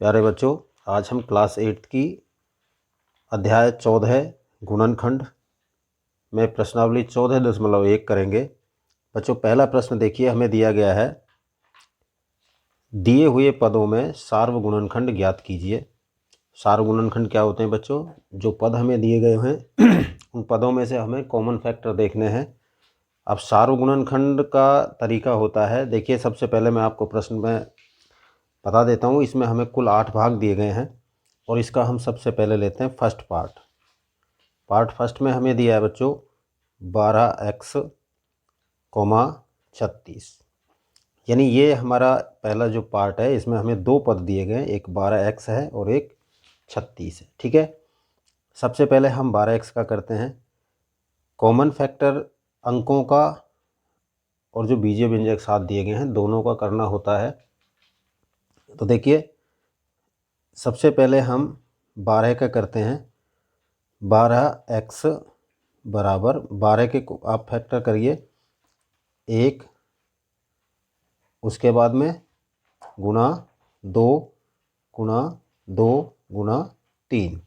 प्यारे बच्चों, आज हम क्लास 8 की अध्याय 14 गुणनखंड में प्रश्नावली 14.1 करेंगे। बच्चों, पहला प्रश्न देखिए, हमें दिया गया है दिए हुए पदों में सार्वगुणनखंड ज्ञात कीजिए। सार्वगुणनखंड क्या होते हैं बच्चों? जो पद हमें दिए गए हैं उन पदों में से हमें कॉमन फैक्टर देखने हैं। अब सार्वगुणनखंड का तरीका होता है, देखिए सबसे पहले मैं आपको प्रश्न में बता देता हूँ। इसमें हमें कुल 8 भाग दिए गए हैं और इसका हम सबसे पहले लेते हैं फर्स्ट पार्ट फर्स्ट में हमें दिया है बच्चों 12x, 36। यानी ये हमारा पहला जो पार्ट है, इसमें हमें दो पद दिए गए हैं, एक 12x है और एक 36 है। ठीक है, सबसे पहले हम 12x का करते हैं। कॉमन फैक्टर अंकों का और जो बीजीय व्यंजक साथ दिए गए हैं दोनों का करना होता है। तो देखिए सबसे पहले हम 12 का करते हैं। 12x बराबर 12 के आप फैक्टर करिए 1, उसके बाद में गुणा 2 गुणा 2 गुणा 3,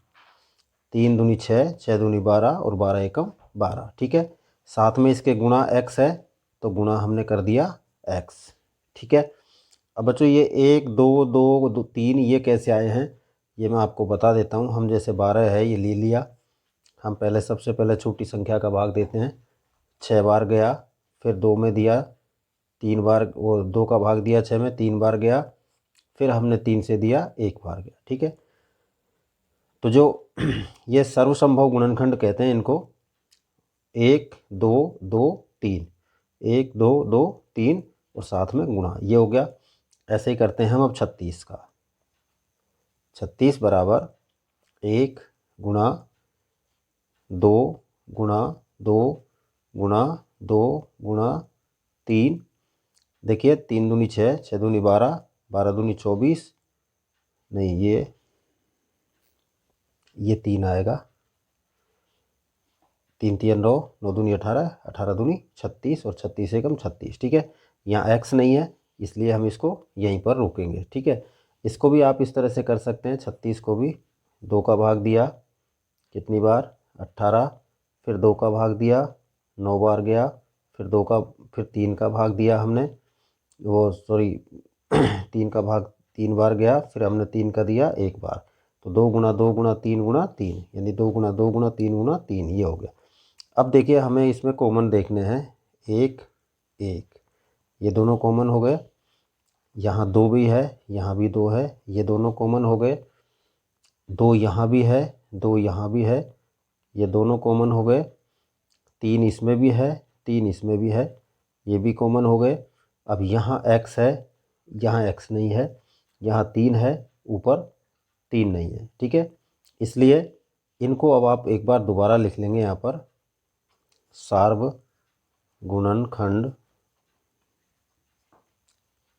3 दूनी 6, 6 दूनी 12 और 12 एकम 12। ठीक है, साथ में इसके गुणा x है तो गुणा हमने कर दिया x। ठीक है, अब बच्चों ये 1 2 2 3 ये कैसे आए हैं ये मैं आपको बता देता हूँ। हम जैसे 12 है ये ले लिया, हम पहले सबसे पहले छोटी संख्या का भाग देते हैं। 6 बार गया, फिर 2 में दिया, 3 बार, वो 2 का भाग दिया 6 में, 3 बार गया, फिर हमने 3 से दिया 1 बार गया। ठीक है, तो जो ये सर्वसंभव गुणनखंड कहते हैं इनको। 1 2 2 3, 1 2 2 3 और साथ में गुणा, ये हो गया। ऐसे ही करते हैं हम अब 36 का। 36 बराबर 1 गुणा 2 गुणा 2 गुणा 2 गुणा 3। देखिए 3 दूनी 6, 6 दूनी 12, 12 दूनी 24, नहीं ये 3 आएगा, 3 3 9, 9 दूनी 18, 18 दूनी 36 और 36 एकम 36। ठीक है, यहाँ x नहीं है इसलिए हम इसको यहीं पर रोकेंगे। ठीक है, इसको भी आप इस तरह से कर सकते हैं। 36 को भी 2 का भाग दिया, कितनी बार? 18, फिर 2 का भाग दिया, 9 बार गया, फिर 3 का भाग दिया हमने, वो सॉरी 3 का भाग 3 बार गया, फिर हमने 3 का दिया 1 बार। तो 2 गुणा 2 गुणा 3 गुणा 3, यानी 2 गुणा 2 गुणा 3 गुणा 3, ये हो गया। अब देखिए हमें इसमें कॉमन देखने हैं, 1 1, ये दोनों कॉमन हो गए। यहाँ 2 भी है, यहाँ भी 2 है, ये दोनों कॉमन हो गए। 2 यहाँ भी है, 2 यहाँ भी है, ये दोनों कॉमन हो गए। 3 इसमें भी है, 3 इसमें भी है, ये भी कॉमन हो गए। अब यहाँ x है, यहाँ x नहीं है, यहाँ 3 है, ऊपर 3 नहीं है। ठीक है, इसलिए इनको अब आप एक बार दोबारा लिख लेंगे यहाँ पर। सार्वगुणनखंड,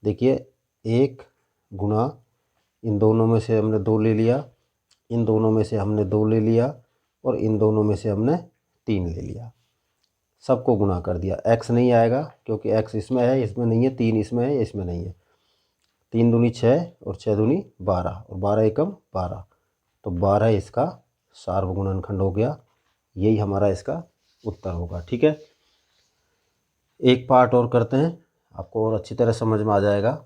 देखिए 1 गुणा, इन दोनों में से हमने 2 ले लिया, इन दोनों में से हमने 2 ले लिया और इन दोनों में से हमने 3 ले लिया, सबको गुणा कर दिया। x नहीं आएगा क्योंकि x इसमें है, इसमें नहीं है, 3 इसमें है, इसमें नहीं है। 3 दूनी 6 और 6 दूनी 12 और 12 एकम 12, तो 12 इसका सार्वगुणनखंड हो गया। यही हमारा इसका उत्तर होगा। ठीक है, एक पार्ट और करते हैं, आपको और अच्छी तरह समझ में आ जाएगा।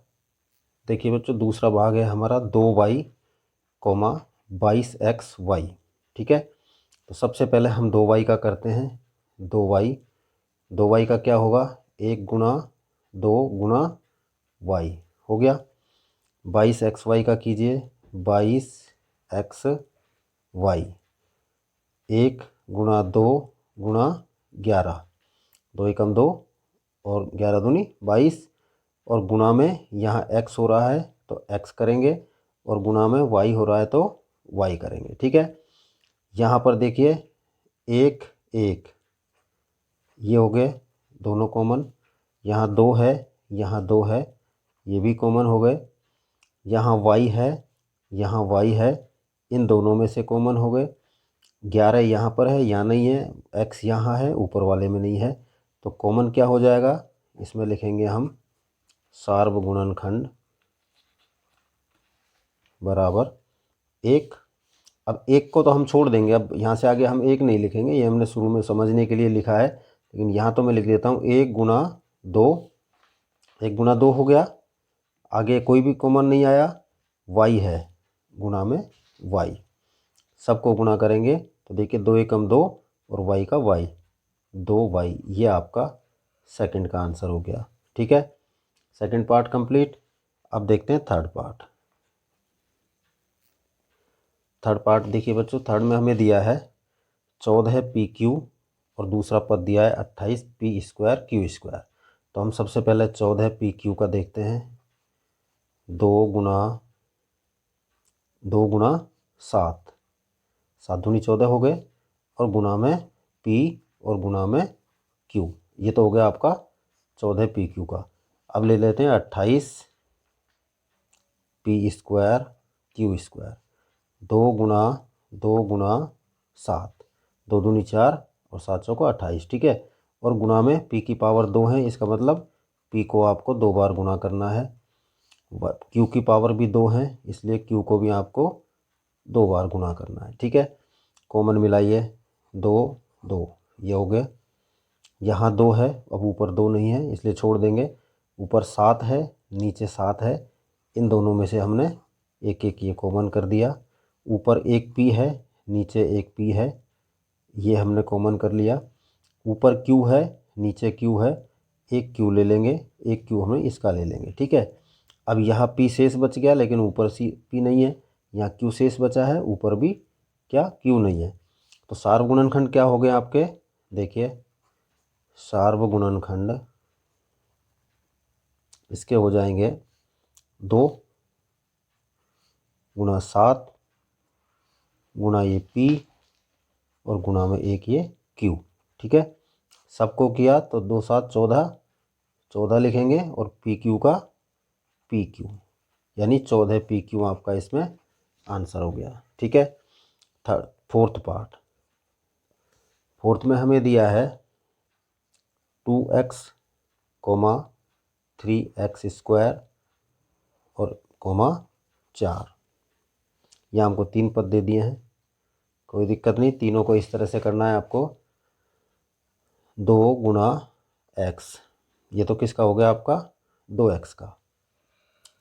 देखिए बच्चों, दूसरा भाग है हमारा 2y, 22xy। ठीक है, तो सबसे पहले हम 2y का करते हैं। 2y का क्या होगा? 1 गुणा 2 गुणा y हो गया। 22xy का कीजिए, 22xy, 1 गुणा 2 गुणा 11, 2 एकम 2 और 11 दूनी 22, और गुणा में यहाँ x हो रहा है तो x करेंगे और गुणा में y हो रहा है तो y करेंगे। ठीक है, यहाँ पर देखिए 1 1, ये हो गए दोनों कॉमन। यहाँ 2 है, यहाँ 2 है, ये भी कॉमन हो गए। यहाँ y है, यहाँ y है, इन दोनों में से कॉमन हो गए। 11 यहाँ पर है, यहाँ नहीं है, x यहाँ है, ऊपर वाले में नहीं है, तो कॉमन क्या हो जाएगा? इसमें लिखेंगे हम सार्वगुणनखंड। बराबर 1। अब 1 को तो हम छोड़ देंगे, अब यहाँ से आगे हम 1 नहीं लिखेंगे, ये हमने शुरू में समझने के लिए लिखा है, लेकिन यहाँ तो मैं लिख देता हूँ 1 गुना 2। 1 गुना 2 हो गया, आगे कोई भी कॉमन नहीं आया, y है, गुना में y, सबको गुना करेंगे तो देखिए 2 एकम 2 और y का y, 2y, ये आपका सेकंड का आंसर हो गया। ठीक है, सेकंड पार्ट कंप्लीट। अब देखते हैं थर्ड पार्ट। थर्ड पार्ट देखिए बच्चों, थर्ड में हमें दिया है 14 PQ और दूसरा पद दिया है 28 P² Q²। तो हम सबसे पहले 14 PQ का देखते हैं। 2 गुना 7, 7 दूनी 14 हो गए, और गुना में P और गुना में Q, ये तो हो गया आपका 14 PQ का। अब ले लेते हैं 28 P² Q²। 2 गुना 7, 2 दूनी 4 और 7 चौको 28। ठीक है, और गुना में P की पावर 2 है, इसका मतलब P को आपको 2 बार गुना करना है। Q की पावर भी 2 है, इसलिए Q को भी आपको 2 बार गुना करना है। ठीक है, कॉमन मिलाइए, 2 2, ये हो गया। यहाँ 2 है, अब ऊपर 2 नहीं है इसलिए छोड़ देंगे। ऊपर 7 है, नीचे 7 है, इन दोनों में से हमने एक एक ये कॉमन कर दिया। ऊपर एक P है, नीचे एक P है, ये हमने कॉमन कर लिया। ऊपर Q है, नीचे Q है, एक Q ले लेंगे, एक Q हमें इसका ले लेंगे। ठीक है, अब यहाँ P शेष बच गया, लेकिन ऊपर P नहीं है, यहाँ Q शेष बचा है, ऊपर भी क्या Q नहीं है। तो सार्वगुणनखंड क्या हो गए आपके, देखिए सार्वगुणनखंड इसके हो जाएंगे 2 गुना 7 गुना ये P और गुना में एक ये Q। ठीक है, सबको किया तो 2 7 14, 14 लिखेंगे, और PQ का PQ, यानी 14 PQ आपका इसमें आंसर हो गया। ठीक है, फोर्थ पार्ट। फोर्थ में हमें दिया है 2x, 3x² और 4। यहाँ हमको 3 पद दे दिए हैं, कोई दिक्कत नहीं, तीनों को इस तरह से करना है आपको। 2 गुना x, ये तो किसका हो गया आपका 2x का,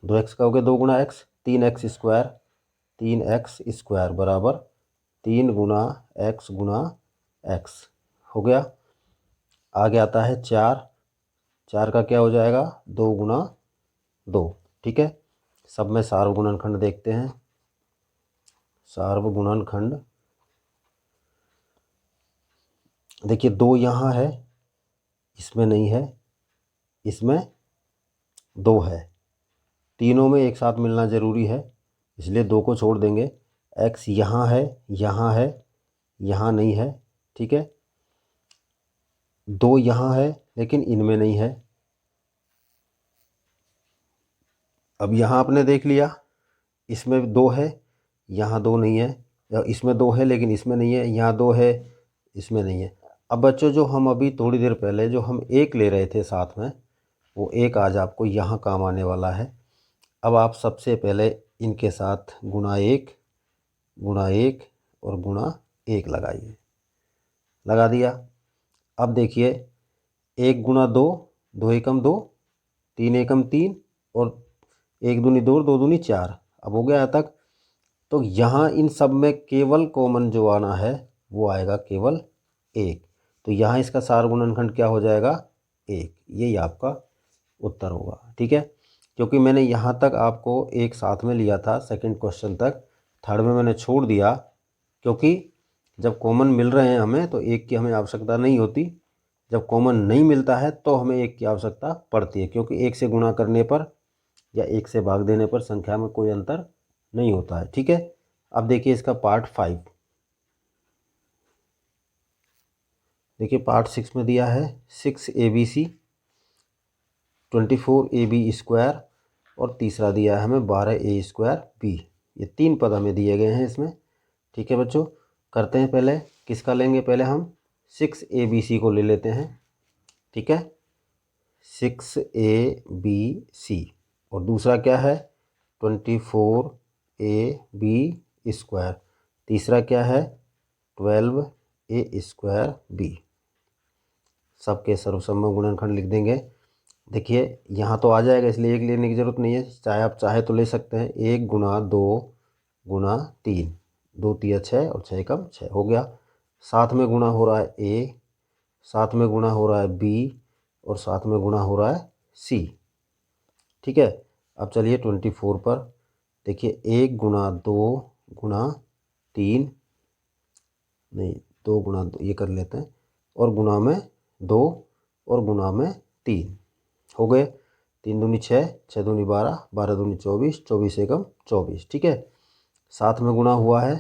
2x का हो गया 2 गुना x, 3x² बराबर 3 गुना x गुना x हो गया। आगे आता है 4, 4 का क्या हो जाएगा 2 गुना 2। ठीक है, सब में सार्वगुणनखंड देखते हैं। सार्वगुणनखंड देखिए 2 यहाँ है, इसमें नहीं है, इसमें 2 है, तीनों में एक साथ मिलना ज़रूरी है, इसलिए 2 को छोड़ देंगे। x यहाँ है, यहाँ है, यहाँ नहीं है। ठीक है, 2 यहाँ है लेकिन इनमें नहीं है। अब यहाँ आपने देख लिया, इसमें 2 है, यहाँ 2 नहीं है, या इसमें 2 है लेकिन इसमें नहीं है, यहाँ 2 है, इसमें नहीं है। अब बच्चों जो हम अभी थोड़ी देर पहले जो हम 1 ले रहे थे साथ में, वो 1 आज आपको यहाँ काम आने वाला है। अब आप सबसे पहले इनके साथ गुना 1 और गुणा 1 लगाइए, लगा दिया। अब देखिए 1 गुना 2, 2 एकम 2, 3 एकम 3 और 1 दूनी 2 और 2 दूनी 4। अब हो गया यहाँ तक। तो यहाँ इन सब में केवल कॉमन जो आना है वो आएगा केवल 1, तो यहाँ इसका सार्वगुणनखंड क्या हो जाएगा 1, यही आपका उत्तर होगा। ठीक है, क्योंकि मैंने यहाँ तक आपको एक साथ में लिया था सेकंड क्वेश्चन तक, थर्ड में मैंने छोड़ दिया, क्योंकि जब कॉमन मिल रहे हैं हमें तो 1 की हमें आवश्यकता नहीं होती, जब कॉमन नहीं मिलता है तो हमें 1 की आवश्यकता पड़ती है, क्योंकि 1 से गुणा करने पर या 1 से भाग देने पर संख्या में कोई अंतर नहीं होता है। ठीक है, अब देखिए इसका पार्ट 5। देखिए पार्ट 6 में दिया है 6ABC 24AB² और तीसरा दिया है हमें 12A²B। ये 3 पद हमें दिए गए हैं इसमें। ठीक है बच्चों, करते हैं पहले, किसका लेंगे, पहले हम 6ABC को ले लेते हैं। ठीक है, 6ABC और दूसरा क्या है 24 12ab स्क्वायर। तीसरा क्या है 12a स्क्वायर b। सबके सर्वसम्मत गुणनखंड लिख देंगे। देखिए यहाँ तो आ जाएगा इसलिए एक लेने की ज़रूरत नहीं है, चाहे आप चाहे तो ले सकते हैं। 1 गुणा 2 गुणा 3, 2 तिया 6 और 6 कम 6 हो गया। साथ में गुणा हो रहा है a, साथ में गुणा हो रहा है b और साथ में गुणा हो रहा है c। ठीक है, अब चलिए 24 पर देखिए 1 गुणा 2 गुणा 3, नहीं 2 गुणा 2 ये कर लेते हैं, और गुणा में 2 और गुणा में 3 हो गए। 3 दूनी 6, 6 दूनी 12, 12 दूनी 24, 24 एकम 24। ठीक है, साथ में गुणा हुआ है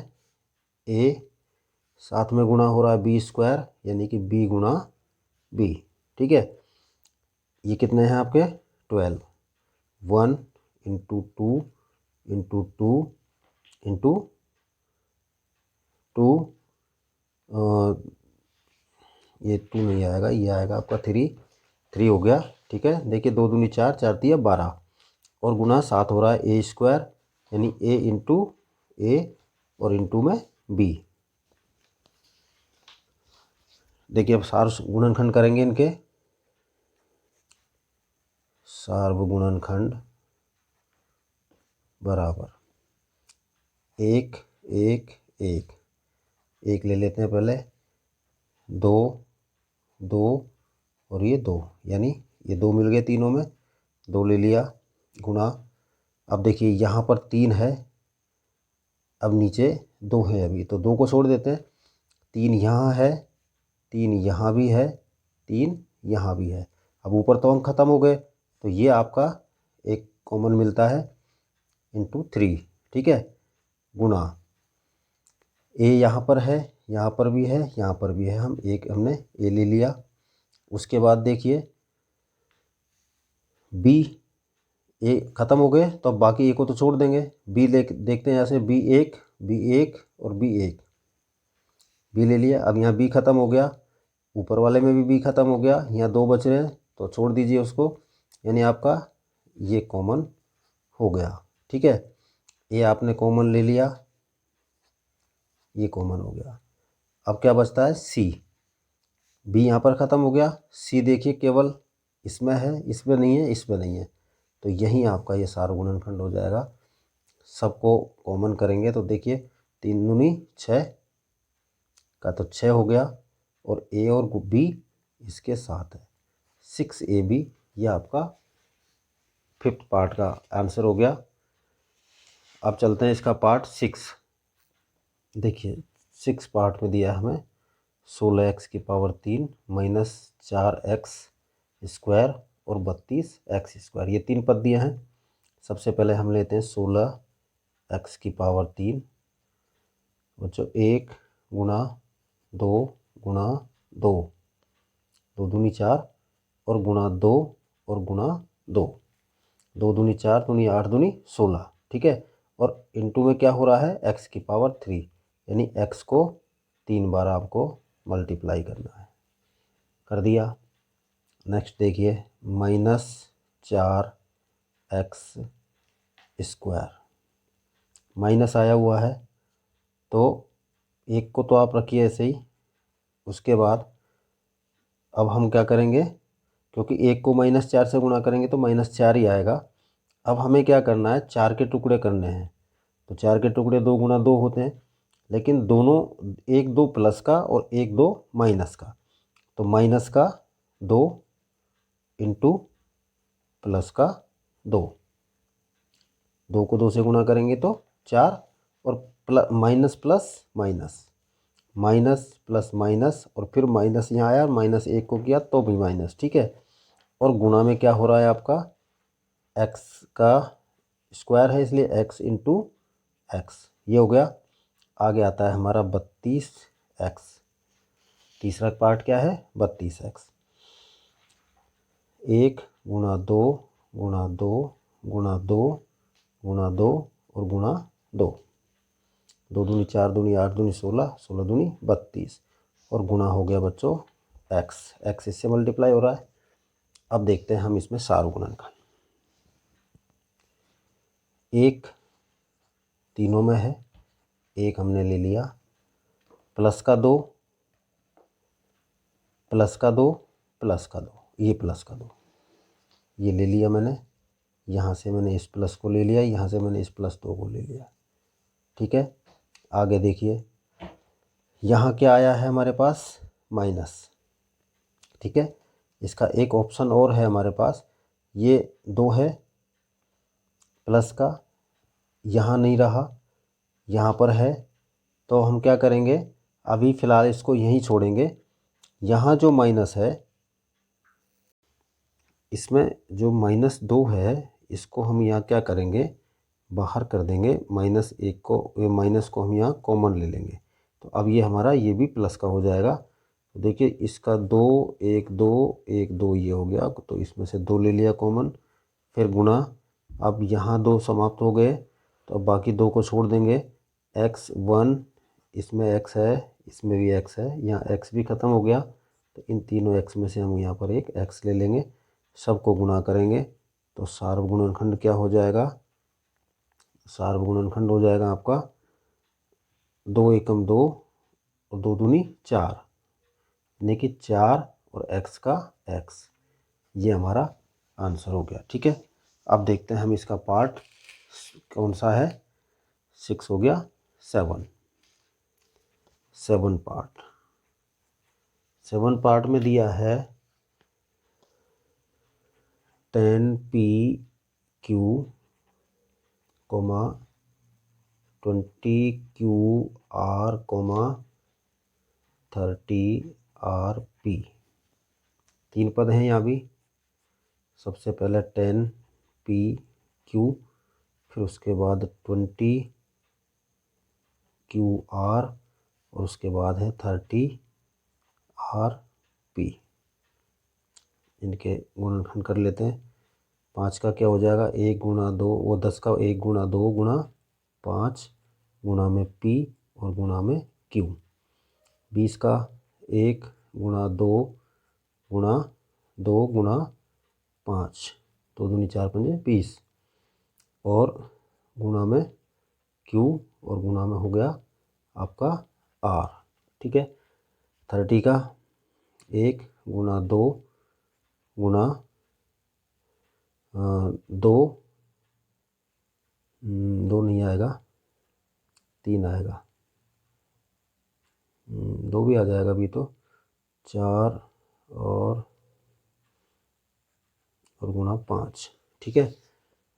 a, साथ में गुणा हो रहा है b स्क्वायर यानी कि b गुणा b। ठीक है, ये कितने हैं आपके 12। 1 इंटू 2 इंटू 2 इंटू 2, ये 2 नहीं आएगा, ये आएगा आपका 3 हो गया। ठीक है, देखिए 2 दूनी 4, 4 तिया 12 और गुना साथ हो रहा है a स्क्वायर यानी a इंटू a और इंटू में b। देखिए अब सार्वगुणनखंड करेंगे इनके। सार्वगुणनखंड बराबर 1 1 1 1 ले लेते हैं पहले, 2 2 और ये 2 यानी ये 2 मिल गए तीनों में, 2 ले लिया गुणा। अब देखिए यहाँ पर 3 है, अब नीचे 2 है अभी, तो 2 को छोड़ देते हैं। 3 यहाँ है, 3 यहाँ भी है, 3 यहाँ भी है। अब ऊपर तो अंक खत्म हो गए, तो ये आपका एक कॉमन मिलता है इंटू 3। ठीक है, गुणा a यहाँ पर है, यहाँ पर भी है, यहाँ पर भी है, हमने a ले लिया। उसके बाद देखिए b, a ख़त्म हो गए तो अब बाकी a को तो छोड़ देंगे। b ले देखते हैं यहाँ से, b1 और b ले लिया। अब यहाँ b ख़त्म हो गया, ऊपर वाले में भी b ख़त्म हो गया, यहाँ 2 बच रहे हैं तो छोड़ दीजिए उसको, यानी आपका ये कॉमन हो गया। ठीक है, ये आपने कॉमन ले लिया, ये कॉमन हो गया। अब क्या बचता है c, b यहाँ पर ख़त्म हो गया, c देखिए केवल इसमें है, इसमें नहीं है, इसमें नहीं है, तो यहीं आपका ये सार्वगुणनखंड हो जाएगा। सबको कॉमन करेंगे तो देखिए 3 दूनी 6 का तो 6 हो गया, और a और b इसके साथ है 6ab। ये आपका 5th पार्ट का आंसर हो गया। अब चलते हैं इसका पार्ट 6। देखिए 6 पार्ट में दिया हमें 16x की पावर 3 माइनस 4x स्क्वायर और 32x स्क्वायर, ये 3 पद दिए हैं। सबसे पहले हम लेते हैं 16x की पावर 3 बच्चों, 1 गुणा 2 गुणा 2, 2 दूनी 4 और गुणा 2 और गुणा 2, 2 दूनी 4 दूनी 8 दूनी 16। ठीक है, और इनटू में क्या हो रहा है x की पावर 3, यानी x को 3 बार आपको मल्टीप्लाई करना है। कर दिया। नेक्स्ट देखिए माइनस 4x स्क्वायर, माइनस आया हुआ है तो एक को तो आप रखिए ऐसे ही। उसके बाद अब हम क्या करेंगे, क्योंकि एक को -4 से गुणा करेंगे तो -4 ही आएगा। अब हमें क्या करना है, 4 के टुकड़े करने हैं, तो 4 के टुकड़े 2 गुणा 2 होते हैं, लेकिन दोनों 1 2 प्लस का और 1 2 माइनस का, तो माइनस का 2 इंटू प्लस का 2, 2 को 2 से गुणा करेंगे तो 4, और minus plus minus, minus plus minus, और फिर माइनस यहाँ आया, -1 को किया तो भी माइनस। ठीक है, और गुणा में क्या हो रहा है आपका x का स्क्वायर है इसलिए x इंटू एक्स, ये हो गया। आगे आता है हमारा 32x। तीसरा पार्ट क्या है 32x, 1 गुणा 2 गुणा 2 गुणा 2 गुणा 2 और गुणा 2, 2 दूनी 4 दूनी 8 दूनी 16, 16 दूनी 32, और गुणा हो गया बच्चों x इससे मल्टीप्लाई हो रहा है। अब देखते हैं हम इसमें सार्वगुणनखंड। 1 तीनों में है, एक हमने ले लिया, प्लस का 2, प्लस का 2, प्लस का 2, ये प्लस का 2, ये ले लिया मैंने। यहाँ से मैंने इस प्लस को ले लिया, यहाँ से मैंने इस +2 को ले लिया। ठीक है, आगे देखिए, यहाँ क्या आया है हमारे पास, माइनस। ठीक है, इसका एक ऑप्शन और है हमारे पास, ये 2 है प्लस का, यहाँ नहीं रहा, यहाँ पर है, तो हम क्या करेंगे, अभी फ़िलहाल इसको यहीं छोड़ेंगे। यहाँ जो माइनस है, इसमें जो -2 है, इसको हम यहाँ क्या करेंगे, बाहर कर देंगे। -1 को, ये माइनस को हम यहाँ कॉमन ले लेंगे, तो अब ये हमारा ये भी प्लस का हो जाएगा। तो देखिए इसका 2 1 2 1 2 ये हो गया, तो इसमें से 2 ले लिया कॉमन, फिर गुणा। अब यहाँ 2 समाप्त हो गए, तो अब बाकी 2 को छोड़ देंगे। x1, इसमें x है, इसमें भी x है, यहाँ x भी ख़त्म हो गया, तो इन तीनों x में से हम यहाँ पर एक x ले लेंगे, सबको गुणा करेंगे, तो सार्वगुणनखंड क्या हो जाएगा, सार्वगुणनखंड हो जाएगा आपका 2 एकम 2 और 2 दूनी 4, यानी कि 4 और x का x, ये हमारा आंसर हो गया। ठीक है, अब देखते हैं हम इसका पार्ट कौन सा है, 6 हो गया, 7 पार्ट। 7 पार्ट में दिया है 10p q, 20qr, 30rp। 3 पद हैं यहाँ भी। सबसे पहले 10p q, फिर उसके बाद 20qr, और उसके बाद है 30rp। इनके गुणनखंड कर लेते हैं। 5 का क्या हो जाएगा, 1 गुणा 2, वो 10 का 1 गुणा 2 गुणा 5 गुणा में p और गुणा में q। 20 का 1 गुणा 2 गुणा 2 गुणा 5, 2 दूनी 4 पंजे 20, और गुणा में q, और गुणा में हो गया आपका r। ठीक है, 30 का 1 गुणा 2 गुणा 2, 2 नहीं आएगा, 3 आएगा, 2 भी आ जाएगा अभी, तो 4 और गुणा 5। ठीक है,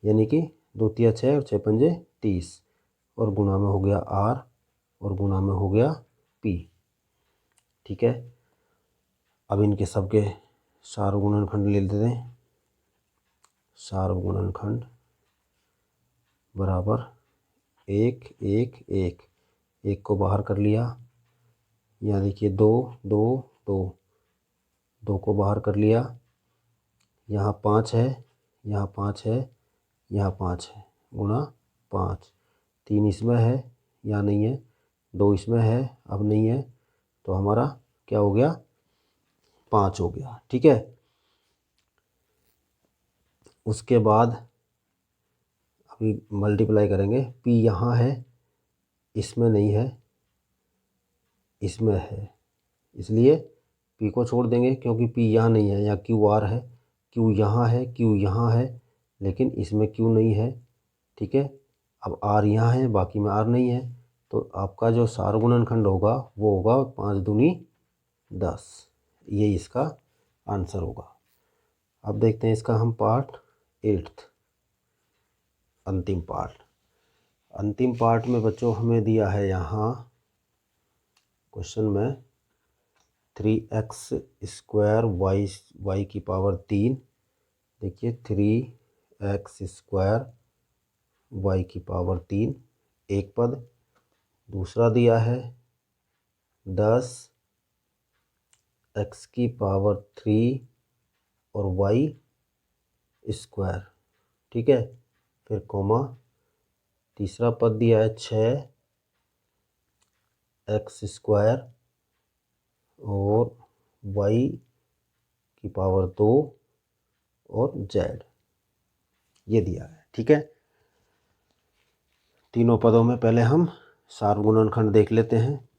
यानी कि 2 तिया 6 और 6 पंजे 30, और गुणा में हो गया r, और गुणा में हो गया p। ठीक है, अब इनके सबके सार्वगुणनखंड ले लेते हैं। सार्वगुणनखंड बराबर 1 1 1, 1 को बाहर कर लिया, यहाँ देखिए 2 2 2, 2 को बाहर कर लिया, यहाँ 5 है, यहाँ 5 है, यहाँ 5 है, गुणा 5, 3 इसमें है, यहाँ नहीं है, 2 इसमें है, अब नहीं है, तो हमारा क्या हो गया, 5 हो गया। ठीक है, उसके बाद अभी मल्टीप्लाई करेंगे। p यहाँ है, इसमें नहीं है, इसमें है, इसलिए p को छोड़ देंगे, क्योंकि p यहाँ नहीं है, यहाँ QR है, q यहाँ है, q यहाँ है, लेकिन इसमें q नहीं है। ठीक है, अब r यहाँ है, बाकी में r नहीं है, तो आपका जो सार्वगुणनखंड होगा वो होगा 5 दूनी 10, ये इसका आंसर होगा। अब देखते हैं इसका हम पार्ट 8th, अंतिम पार्ट। अंतिम पार्ट में बच्चों हमें दिया है यहाँ क्वेश्चन में 3x² y की पावर 3। देखिए 3x² y की पावर 3 एक पद। दूसरा दिया है 10x की पावर 3 और y²। ठीक है, फिर कोमा, तीसरा पद दिया है 6x² और y की पावर 2 और z, ये दिया है। ठीक है, तीनों पदों में पहले हम सार्वगुणनखंड देख लेते हैं।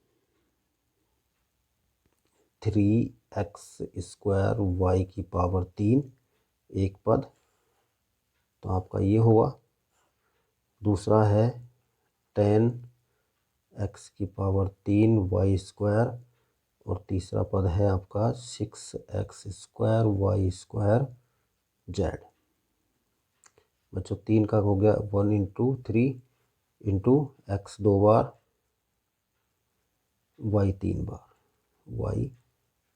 3x² y की पावर 3 एक पद, तो आपका ये हुआ। दूसरा है 10x की पावर 3 y², और तीसरा पद है आपका 6x² y² z। बच्चों 3 का हो गया 1 × 3 इंटू x 2 बार, y 3 बार,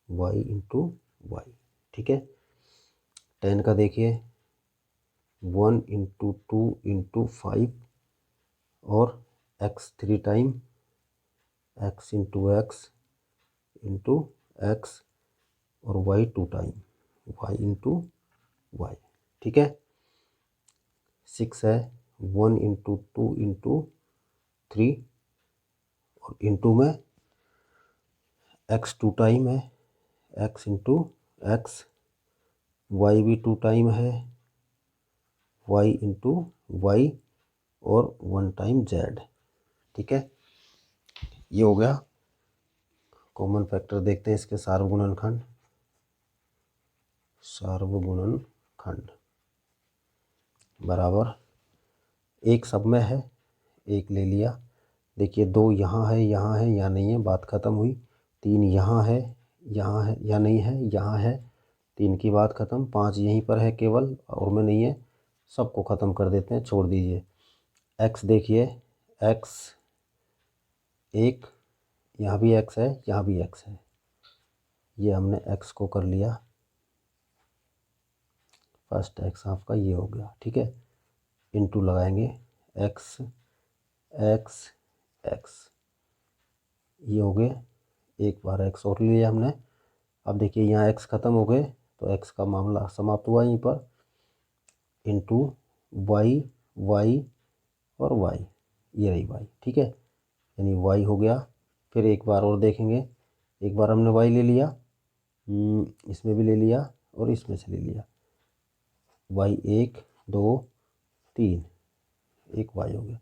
y इंटू y। ठीक है। 10 का देखिए 1 × 2 × 5 और x 3 time, x into x और y 2 time, y into y। ठीक है। 6 है 1 × 2 × 3 और इंटू में x 2 टाइम है, x इंटू x, y भी 2 टाइम है, y इंटू y और 1 टाइम z। ठीक है। ये हो गया कॉमन फैक्टर। देखते हैं इसके सार्वगुणनखंड। सार्वगुणनखंड बराबर एक सब में है, एक ले लिया। देखिए 2 यहाँ है, यहाँ है, यहाँ नहीं है, बात ख़त्म हुई। 3 यहाँ है, यहाँ है या नहीं है, यहाँ है, 3 की बात ख़त्म। 5 यहीं पर है केवल और में नहीं है, सबको ख़त्म कर देते हैं, छोड़ दीजिए। x देखिए x एक, यहाँ भी x है, यहाँ भी x है, ये हमने x को कर लिया। फर्स्ट x आपका ये हो गया। ठीक है। इंटू लगाएंगे x x x, ये हो गए। एक बार x और लिया हमने। अब देखिए यहाँ x ख़त्म हो गए तो x का मामला समाप्त हुआ यहीं पर। इंटू y y और y, ये रही y। ठीक है। यानी y हो गया। फिर एक बार और देखेंगे, एक बार हमने y ले लिया, इसमें भी ले लिया और इसमें से ले लिया। y 1 2 3, एक y हो गया।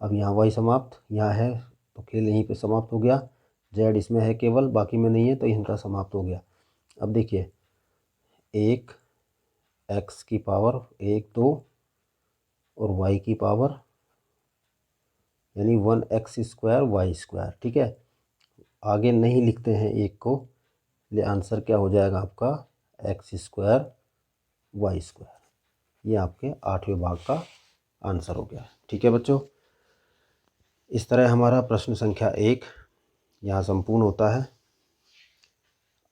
अब यहाँ y समाप्त, यहाँ है तो खेल यहीं पे समाप्त हो गया। z इसमें है केवल, बाकी में नहीं है, तो इनका समाप्त हो गया। अब देखिए 1 x की पावर 1 2 और y की पावर यानी 1x² y²। ठीक है। आगे नहीं लिखते हैं एक को, ये आंसर क्या हो जाएगा आपका x² y²। ये आपके 8वें भाग का आंसर हो गया। ठीक है बच्चों। इस तरह हमारा प्रश्न संख्या 1 यहाँ संपूर्ण होता है।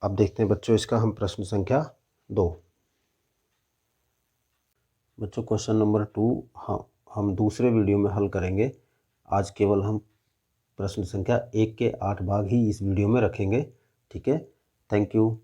अब देखते हैं बच्चों इसका हम प्रश्न संख्या 2। बच्चों क्वेश्चन नंबर 2 हम दूसरे वीडियो में हल करेंगे। आज केवल हम प्रश्न संख्या 1 के 8 भाग ही इस वीडियो में रखेंगे। ठीक है। Thank you.